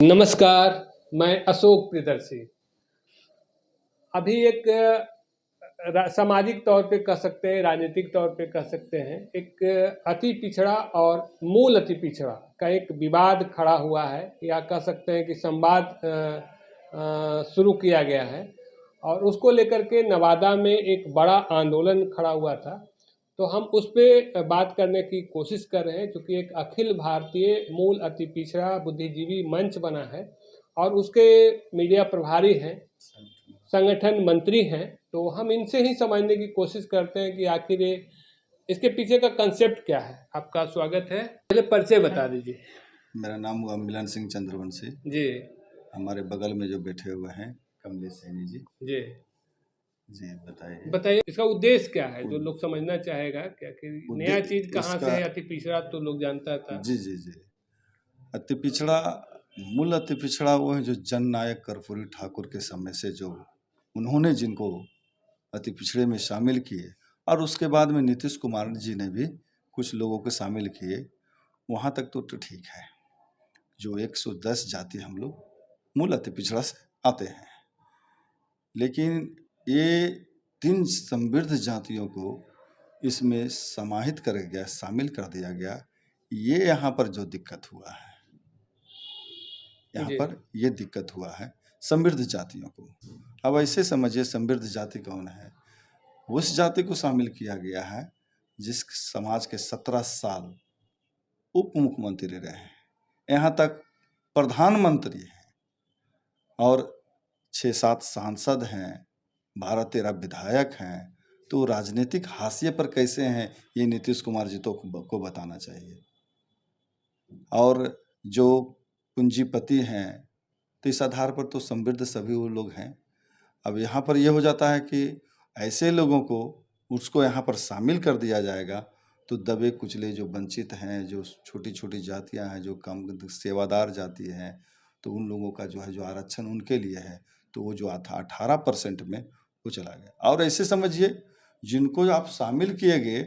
नमस्कार, मैं अशोक प्रियदर्शी। अभी एक सामाजिक तौर पे कह सकते हैं, राजनीतिक तौर पे कह सकते हैं, एक अति पिछड़ा और मूल अति पिछड़ा का एक विवाद खड़ा हुआ है, या कह सकते हैं कि संवाद शुरू किया गया है और उसको लेकर के नवादा में एक बड़ा आंदोलन खड़ा हुआ था। तो हम उस पे बात करने की कोशिश कर रहे हैं, क्योंकि एक अखिल भारतीय मूल अति पिछड़ा बुद्धिजीवी मंच बना है और उसके मीडिया प्रभारी हैं, संगठन मंत्री हैं। तो हम इनसे ही समझने की कोशिश करते हैं कि आखिर ये इसके पीछे का कंसेप्ट क्या है। आपका स्वागत है, पहले परिचय बता दीजिए। मेरा नाम हुआ मिलन सिंह चंद्रवंशी जी हमारे बगल में जो बैठे हुए हैं कमलेश सैनी जी। जी जी बताइए बताइए, इसका उद्देश्य क्या है, जो लोग समझना चाहेगा क्या कि नया चीज कहाँ से इसका है। अति पिछड़ा तो लोग जानता था। जी जी जी अति पिछड़ा मूल अति पिछड़ा वो है जो जननायक कर्पूरी ठाकुर के समय से जो उन्होंने जिनको अति पिछड़े में शामिल किए और उसके बाद में नीतीश कुमार जी ने भी कुछ लोगों को शामिल किए, वहाँ तक तो ठीक है। जो 110 जाति हम लोग मूल अति पिछड़ा से आते हैं, लेकिन ये 3 समृद्ध जातियों को इसमें समाहित कर गया, शामिल कर दिया गया। ये यहाँ पर जो दिक्कत हुआ है, यहाँ पर ये दिक्कत हुआ है समृद्ध जातियों को। अब ऐसे समझिए समृद्ध जाति कौन है। उस जाति को शामिल किया गया है जिस समाज के 17 साल उप मुख्यमंत्री रहे हैं, यहाँ तक प्रधानमंत्री हैं और 6-7 सांसद हैं, 12-13 विधायक हैं। तो राजनीतिक हाशिए पर कैसे हैं ये नीतीश कुमार जी को बताना चाहिए। और जो पूंजीपति हैं तो इस आधार पर तो समृद्ध सभी वो लोग हैं। अब यहाँ पर ये हो जाता है कि ऐसे लोगों को उसको यहाँ पर शामिल कर दिया जाएगा तो दबे कुचले जो वंचित हैं, जो छोटी छोटी जातियाँ हैं, जो कम सेवादार जाति हैं, तो उन लोगों का जो है जो आरक्षण उनके लिए है, तो वो जो 18% में वो चला गया। और ऐसे समझिए जिनको आप शामिल किए गए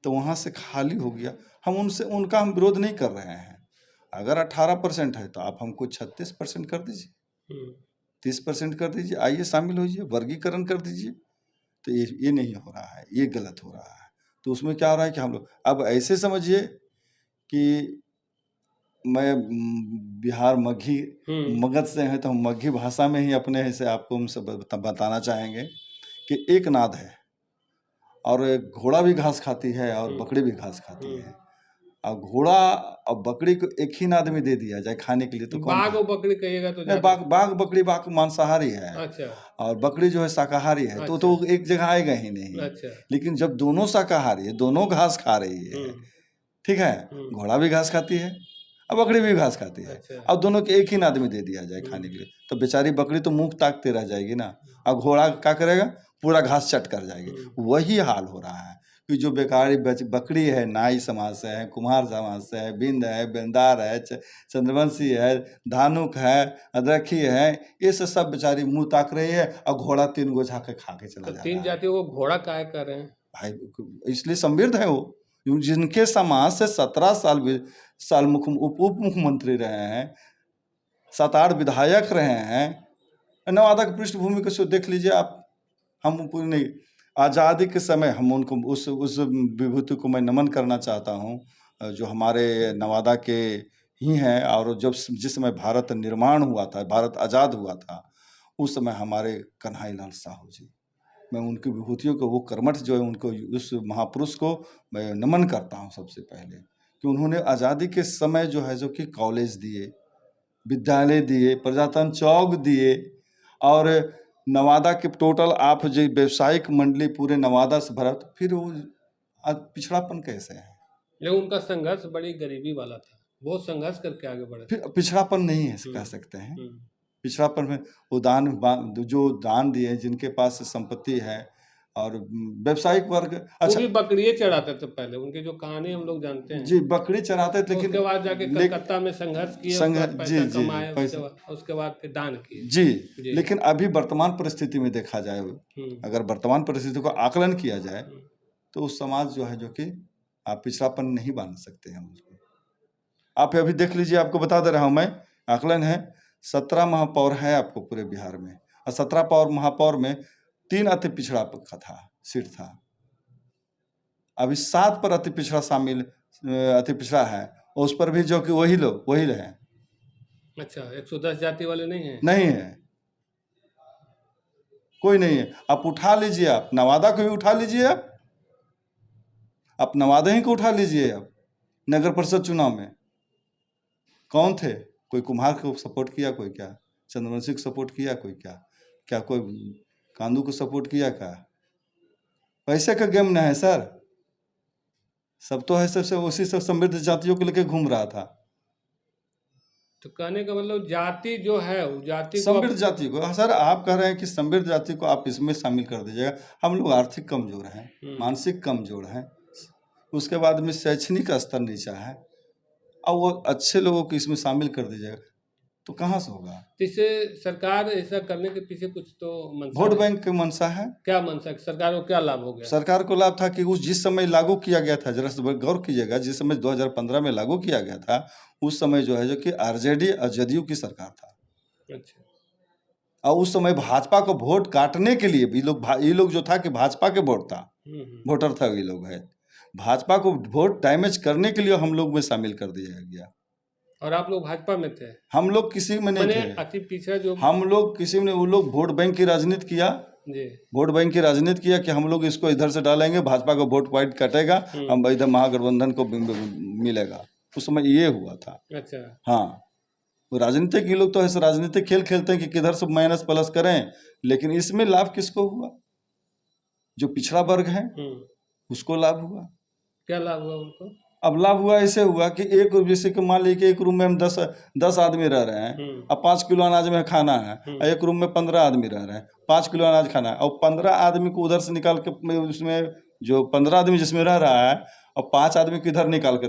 तो वहाँ से खाली हो गया। हम उनका हम विरोध नहीं कर रहे हैं। अगर 18% है तो आप हमको 36% कर दीजिए, 30% कर दीजिए, आइए शामिल होइए, वर्गीकरण कर दीजिए। तो ये नहीं हो रहा है, ये गलत हो रहा है। तो उसमें क्या हो रहा है कि हम लोग अब ऐसे समझिए कि मैं बिहार मगध से हैं, तो हम मगही भाषा में ही अपने ऐसे आपको हमसे बताना चाहेंगे कि एक नाद है और घोड़ा भी घास खाती है और बकरी भी घास खाती है। अब घोड़ा और बकरी को एक ही नाद में दे दिया जाए खाने के लिए तो कौन बाघ और बकरी कहिएगा तो नहीं, बाघ बकरी मांसाहारी है। अच्छा। और बकरी जो है शाकाहारी है। अच्छा। तो एक जगह आएगा ही नहीं। अच्छा। लेकिन जब दोनों शाकाहारी है, दोनों घास खा रही है, ठीक है, घोड़ा भी घास खाती है और बकरी भी घास खाती है। अच्छा। अब दोनों के एक ही नाद में दे दिया जाए खाने के लिए तो बेचारी बकरी तो मुंह ताकते रह जाएगी ना, और घोड़ा क्या करेगा, पूरा घास चट कर जाएगी। वही हाल हो रहा है कि जो बेकारी बकरी है, नाई समाज से है, कुम्हार समाज से है, बिंद है, बेंदार है, चंद्रवंशी है, धानुक है, अदरखी है, ये सब बेचारी मुंह ताक रही है और घोड़ा 3 गो झाके खा के चला जा रहा है। 3 जातियों को घोड़ा काहे कर रहे हैं भाई? इसलिए समृद्ध है वो, जिनके समाज से 17 साल उप मुख्यमंत्री रहे हैं, 7-8 विधायक रहे हैं। नवादा की पृष्ठभूमि को देख लीजिए आप। हम पूरी आज़ादी के समय हम उनको उस विभूति को मैं नमन करना चाहता हूँ जो हमारे नवादा के ही हैं। और जब जिस समय भारत निर्माण हुआ था, भारत आज़ाद हुआ था, उस समय हमारे कन्हैया लाल साहू जी, मैं उनकी विभूतियों को, वो कर्मठ जो है उनको, उस महापुरुष को मैं नमन करता हूँ सबसे पहले, कि उन्होंने आज़ादी के समय जो है जो कि कॉलेज दिए, विद्यालय दिए, प्रजातंत्र चौक दिए, और नवादा के टोटल आप जो व्यवसायिक मंडली पूरे नवादा से भरा, तो फिर वो पिछड़ापन कैसे है? लेकिन उनका संघर्ष बड़ी गरीबी वाला था, बहुत संघर्ष करके आगे बढ़े। फिर पिछड़ापन नहीं है कह सकते हैं। पिछड़ापन में वो जो दान दिए, जिनके पास संपत्ति है और व्यवसायिक वर्ग, अच्छा, वो भी बकरियां चढ़ाते थे पहले, उनकी जो कहानी हम लोग जानते हैं। जी, बकरी चढ़ाते थे, लेकिन उसके बाद जाके कलकत्ता में संघर्ष किए, पैसा कमाए, उसके बाद फिर दान किए। जी, लेकिन अभी वर्तमान परिस्थिति में देखा जाए, अगर वर्तमान परिस्थिति को आकलन किया जाए तो उस समाज जो है जो कि आप पिछड़ापन नहीं बांध सकते हैं उसको। आप अभी देख लीजिए, आपको बता दे रहा हूं मैं, आकलन है 17 महापौर हैं आपको पूरे बिहार में, और 17 महापौर में 3 अति पिछड़ा सीट था। अभी 7 पर अति पिछड़ा अति पिछड़ा है, और उस पर भी जो कि वही रहे। अच्छा, 110 जाति वाले नहीं हैं? नहीं है, कोई नहीं है। आप उठा लीजिए, आप नवादा को भी उठा लीजिए, आप नवादा ही को उठा लीजिए। आप नगर परिषद चुनाव में कौन थे? कोई कुम्हार को सपोर्ट किया, कोई क्या चंद्रवंशी को सपोर्ट किया, कोई क्या कोई कांदू को सपोर्ट किया? क्या पैसे का गेम ना है सर, सब तो है सब उसी सब समृद्ध जातियों को लेकर घूम रहा था। तो कहने का मतलब जाति जो है वो जाति को समृद्ध जाति को, सर आप कह रहे हैं कि समृद्ध जाति को आप इसमें शामिल कर दीजिएगा। हम लोग आर्थिक कमजोर हैं, मानसिक कमजोर हैं, उसके बाद में शैक्षणिक स्तर नीचा है, और वो अच्छे लोगों को इसमें शामिल कर दीजिएगा तो कहाँ से होगा? इससे सरकार ऐसा करने के पीछे कुछ तो मंशा वोट है। बैंक की मंशा है। क्या मंशा, सरकार को क्या लाभ हो गया? सरकार को लाभ था कि उस जिस समय लागू किया गया था, जरा से गौर कीजिएगा, जिस समय 2015 में लागू किया गया था, उस समय जो है जो कि आरजेडी और जदयू की सरकार था। अच्छा, और उस समय भाजपा को वोट काटने के लिए ये लोग जो था कि भाजपा के वोटर था, ये लोग है भाजपा को वोट डैमेज करने के लिए हम लोग में शामिल कर दिया गया। और आप लोग भाजपा में थे? हम लोग किसी में नहीं मैंने थे, अति पिछड़ा जो हम लोग किसी में, वो लोग वोट बैंक की राजनीति किया जी, वोट बैंक की राजनीति किया कि हम लोग इसको इधर से डालेंगे, भाजपा को वोट वाइट कटेगा, हम इधर महागठबंधन को मिलेगा। उस समय ये हुआ था। अच्छा, हाँ, वो राजनीतिक ये लोग तो ऐसे राजनीतिक खेल खेलते हैं कि किधर से माइनस प्लस करें, लेकिन इसमें लाभ किसको हुआ? जो पिछड़ा वर्ग है उसको लाभ हुआ। क्या लाभ हुआ उनको? अब लाभ हुआ ऐसे हुआ कि जैसे कि मान लीजिए कि एक रूम में हम 10 आदमी रह रहे हैं, अब 5 किलो अनाज में खाना है, और एक रूम में 15 आदमी रह रहे हैं, 5 किलो अनाज खाना है, और 15 आदमी को उधर से निकाल के उसमें जो 15 आदमी जिसमें रह रहा है, और 5 आदमी को इधर निकाल के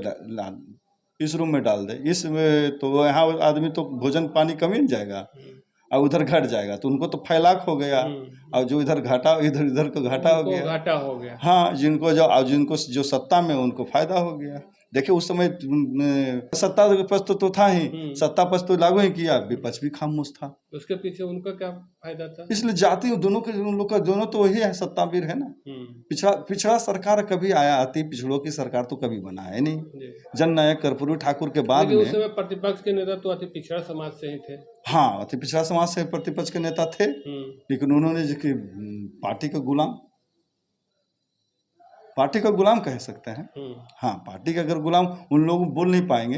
इस रूम में डाल दे, इसमें तो यहाँ आदमी तो भोजन पानी कम ही जाएगा और उधर घट जाएगा, तो उनको तो फैलाक हो गया, और जो इधर घाटा इधर को घाटा हो गया। घाटा हो गया। हाँ, जिनको जो सत्ता में उनको फायदा हो गया। देखिए उस समय सत्ता पक्ष तो था ही, सत्ता पक्ष तो लागू ही किया, विपक्ष भी खामोश था। उसके पीछे उनका क्या फायदा था? इसलिए जाति दोनों के, उन लोग का दोनों तो वही है, सत्तावीर है ना। पिछड़ा सरकार कभी आया, अति पिछड़ों की सरकार तो कभी बना है नहीं। जननायक कर्पूरी ठाकुर के बाद में उस समय प्रतिपक्ष के नेता तो अति पिछड़ा समाज से ही थे। हाँ, अति पिछड़ा समाज से प्रतिपक्ष के नेता थे, लेकिन उन्होंने जो कि पार्टी का गुलाम कह सकते हैं। हाँ, पार्टी का अगर गुलाम, उन लोग बोल नहीं पाएंगे,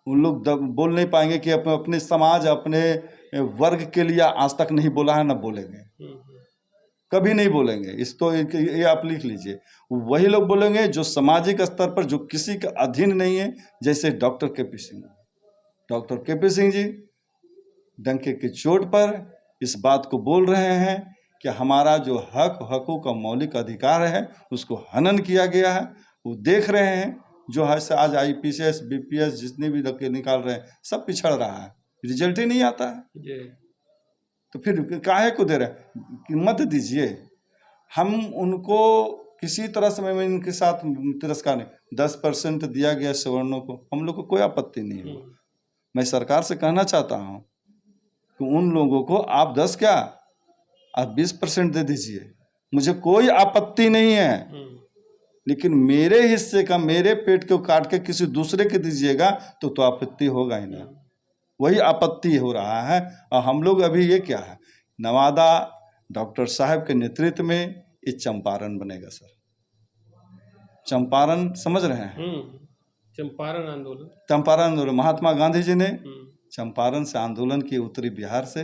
बोल नहीं पाएंगे कि अपने समाज, अपने वर्ग के लिए आज तक नहीं बोला है, ना बोलेंगे, कभी नहीं बोलेंगे। ये आप लिख लीजिए, वही लोग बोलेंगे जो सामाजिक स्तर पर जो किसी के अधीन नहीं है, जैसे डॉक्टर केपी सिंह जी डंके की चोट पर इस बात को बोल रहे हैं कि हमारा जो हकों का मौलिक अधिकार है उसको हनन किया गया है। वो देख रहे हैं जो है से आज IPS BPS जितने भी निकाल रहे हैं सब पिछड़ रहा है, रिजल्ट ही नहीं आता है। तो फिर काहे को दे रहे हैं? मत दीजिए, हम उनको किसी तरह से, मैं इनके साथ तिरस्कार नहीं, 10% दिया गया सवर्णों को, हम लोग को कोई आपत्ति नहीं है। मैं सरकार से कहना चाहता हूँ कि उन लोगों को आप 10 क्या, आप 20% दे दीजिए, मुझे कोई आपत्ति नहीं है, लेकिन मेरे हिस्से का, मेरे पेट को काट के किसी दूसरे के दीजिएगा तो आपत्ति होगा ही ना। वही आपत्ति हो रहा है। और हम लोग अभी ये क्या है, नवादा डॉक्टर साहब के नेतृत्व में ये चंपारण बनेगा सर। चंपारण समझ रहे हैं? चंपारण आंदोलन महात्मा गांधी जी ने चंपारण से आंदोलन किए, उत्तरी बिहार से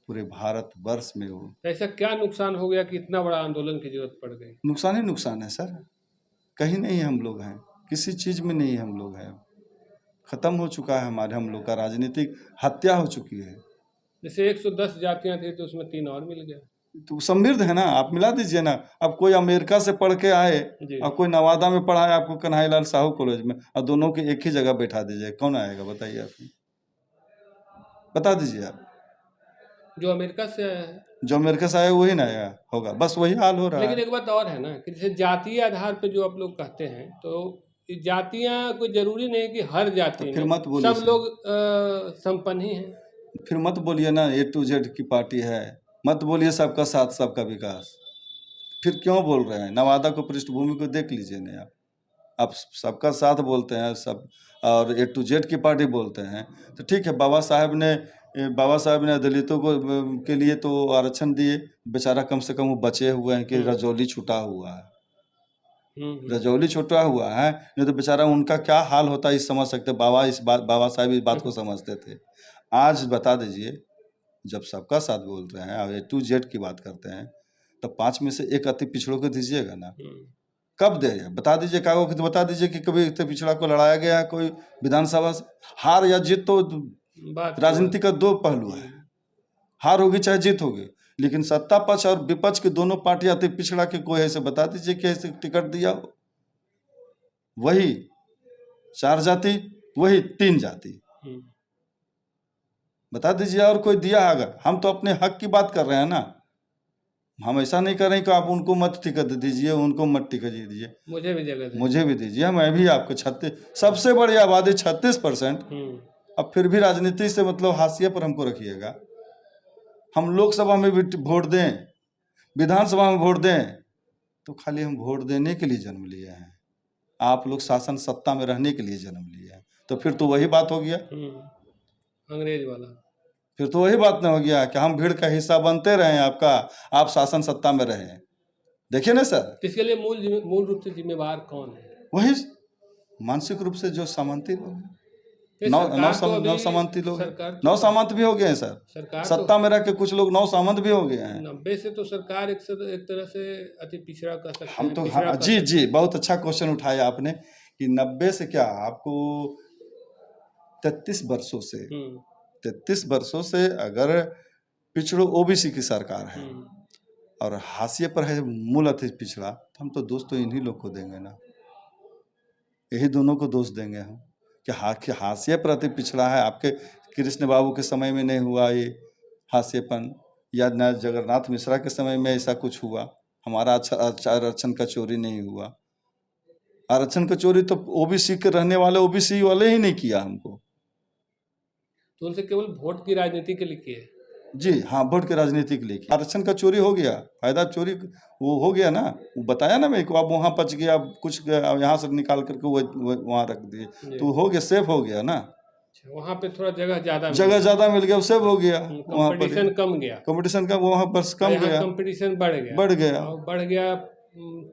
पूरे भारत वर्ष में। वो ऐसा क्या नुकसान हो गया कि इतना बड़ा आंदोलन की जरूरत पड़ गई? नुकसान ही नुकसान है सर, कहीं नहीं हम लोग हैं, किसी चीज में नहीं हम लोग हैं, खत्म हो चुका है हम लोग का राजनीतिक हत्या हो चुकी है। जैसे 110 जातियां थी तो उसमें 3 और मिल गया, तो समृद्ध है ना, आप मिला दीजिए ना। अब कोई अमेरिका से पढ़ के आए और कोई नवादा में पढ़ा है, आपको कन्हैयालाल साहू कॉलेज में, और दोनों के एक ही जगह बैठा दीजिए, कौन आएगा बताइए? आप बता दीजिए। आप जो अमेरिका से आया है, जो अमेरिका से आया वही ना आया होगा, बस वही हाल हो रहा है। लेकिन एक बात और है ना कि जैसे जातीय आधार पर जो आप लोग कहते हैं, तो जातियां कोई जरूरी नहीं कि हर तो जाति फिर में मत बोलिए सब सर। लोग संपन्न ही हैं। फिर मत बोलिए ना A to Z की पार्टी है, मत बोलिए सबका साथ सबका विकास। फिर क्यों बोल रहे हैं? नवादा को पृष्ठभूमि को देख लीजिए ना आप सबका साथ बोलते हैं सब और A to Z की पार्टी बोलते हैं, तो ठीक है बाबा साहब ने दलितों को के लिए तो आरक्षण दिए, बेचारा कम से कम वो बचे हुए हैं कि रजौली छूटा हुआ है, रजौली छूटा हुआ है, नहीं तो बेचारा उनका क्या हाल होता है इस समझ सकते। बाबा साहब इस बात को समझते थे। आज बता दीजिए, जब सबका साथ बोल रहे हैं और A to Z की बात करते हैं, तो 5 में से 1 अति पिछड़ों को दीजिएगा ना। कब दे बता दीजिए, कागो कि बता दीजिए कि कभी अति पिछड़ा को लड़ाया गया है कोई विधानसभा से? हार या जीत तो राजनीति का 2 पहलू है, हार होगी चाहे जीत होगी, लेकिन सत्ता पक्ष और विपक्ष की दोनों पार्टियां अति पिछड़ा के कोई ऐसे बता दीजिए कि ऐसे टिकट दिया हो। वही 4 जाति, वही 3 जाति, बता दीजिए और कोई दिया है? अगर हम तो अपने हक की बात कर रहे हैं ना, हम ऐसा नहीं कर रहे हैं कि आप उनको मत टिकट दीजिए, उनको मत टिकट दीजिए, मुझे भी जगह दीजिए, मुझे भी दीजिए, मैं भी आपको 36 सबसे बड़ी आबादी 36%। अब फिर भी राजनीति से मतलब हाशिए पर हमको रखिएगा। हम लोकसभा में भी वोट दें, विधानसभा में वोट दें, तो खाली हम वोट देने के लिए जन्म लिए हैं। आप लोग शासन सत्ता में रहने के लिए जन्म लिए हैं, तो फिर तो वही बात हो गया, अंग्रेज वाला। फिर तो वही बात न हो गया कि हम भीड़ का हिस्सा बनते रहें आपका, आप शासन सत्ता में रहें। देखिए ना सर, इसके लिए मूल रूप से जिम्मेवार कौन है? वही मानसिक रूप से जो सामंती लोग हैं, नौ सामंती लोग हैं, 9 सामंत भी हो गए हैं सर, सरकार सत्ता में रह के कुछ लोग 9 सामंत भी हो गए हैं। 90 से तो सरकार एक तरह से अति पिछड़ा कह सकते हम हैं, तो पिछड़ा हाँ, कह जी सकते जी बहुत अच्छा क्वेश्चन उठाया आपने कि 90 से क्या आपको 33 वर्षों से 33 वर्षों से अगर पिछड़ो ओबीसी की सरकार है और हाशिए पर है मूल अति पिछड़ा, तो हम तो दोष तो इन्हीं लोग को देंगे ना, यही दोनों को दोष देंगे हम कि हाशिए पर अति पिछड़ा है। आपके कृष्ण बाबू के समय में नहीं हुआ ये हाशिएपन, या न जगन्नाथ मिश्रा के समय में ऐसा कुछ हुआ, हमारा अच्छा आरक्षण का चोरी नहीं हुआ। आरक्षण का चोरी तो ओबीसी के रहने वाले ओबीसी वाले ही नहीं किया हमको, तो उनसे केवल वोट की राजनीति के लिए किए। जी हाँ, वोट की राजनीति के लिए किया। आरक्षण का चोरी हो गया, फायदा चोरी वो हो गया ना, वो बताया ना मेरे को, अब वहाँ बच गया, कुछ यहाँ से निकाल करके वो वहाँ रख दिए, तो हो गया, सेफ हो गया ना, वहाँ पे थोड़ा जगह ज्यादा मिल गया, सेफ हो गया, वहाँ पर कंपटीशन कम गया, कंपटीशन का वहाँ पर कम गया, कंपटीशन बढ़ गया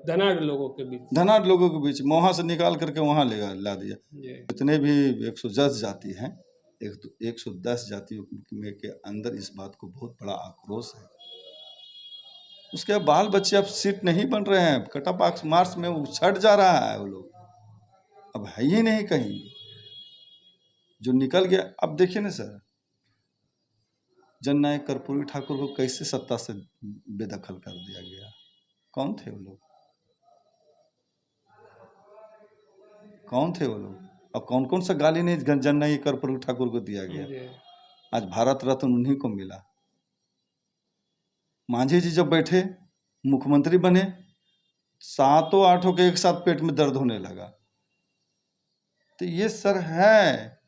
धनाढ़ लोगों के बीच, वहाँ से निकाल करके वहाँ ला दिया। जितने भी 110 जाति हैं, 110 जातियों में के अंदर इस बात को बहुत बड़ा आक्रोश है। उसके बाल बच्चे अब सीट नहीं बन रहे हैं, कटा पाक्स मार्च में वो छट जा रहा है, वो लोग अब है ही नहीं कहीं, जो निकल गया। अब देखिए ना सर, जननायक कर्पूरी ठाकुर को कैसे सत्ता से बेदखल कर दिया गया, कौन थे वो लोग, कौन थे वो लोग, और कौन कौन सा गाली नहीं जननायक कर्पूरी ठाकुर को दिया गया। आज भारत रत्न उन्हीं को मिला। मांझी जी जब बैठे मुख्यमंत्री बने, 7-8 के एक साथ पेट में दर्द होने लगा। तो ये सर है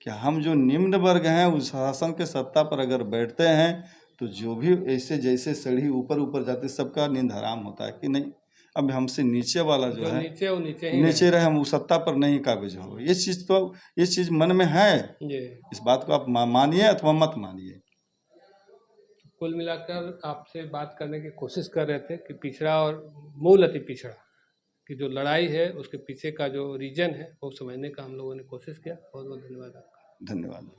कि हम जो निम्न वर्ग हैं उस शासन के सत्ता पर अगर बैठते हैं, तो जो भी ऐसे जैसे सीढ़ी ऊपर ऊपर जाते सबका नींद हराम होता है कि नहीं, अब हमसे नीचे वाला जो है नीचे रहे, हम उस सत्ता पर नहीं काबिज हो। ये चीज़ मन में है, इस बात को आप मानिए अथवा मत मानिए। कुल मिलाकर आपसे बात करने की कोशिश कर रहे थे कि पिछड़ा और मूल अति पिछड़ा की जो लड़ाई है उसके पीछे का जो रीजन है वो समझने का हम लोगों ने कोशिश किया। बहुत बहुत धन्यवाद आपका। धन्यवाद।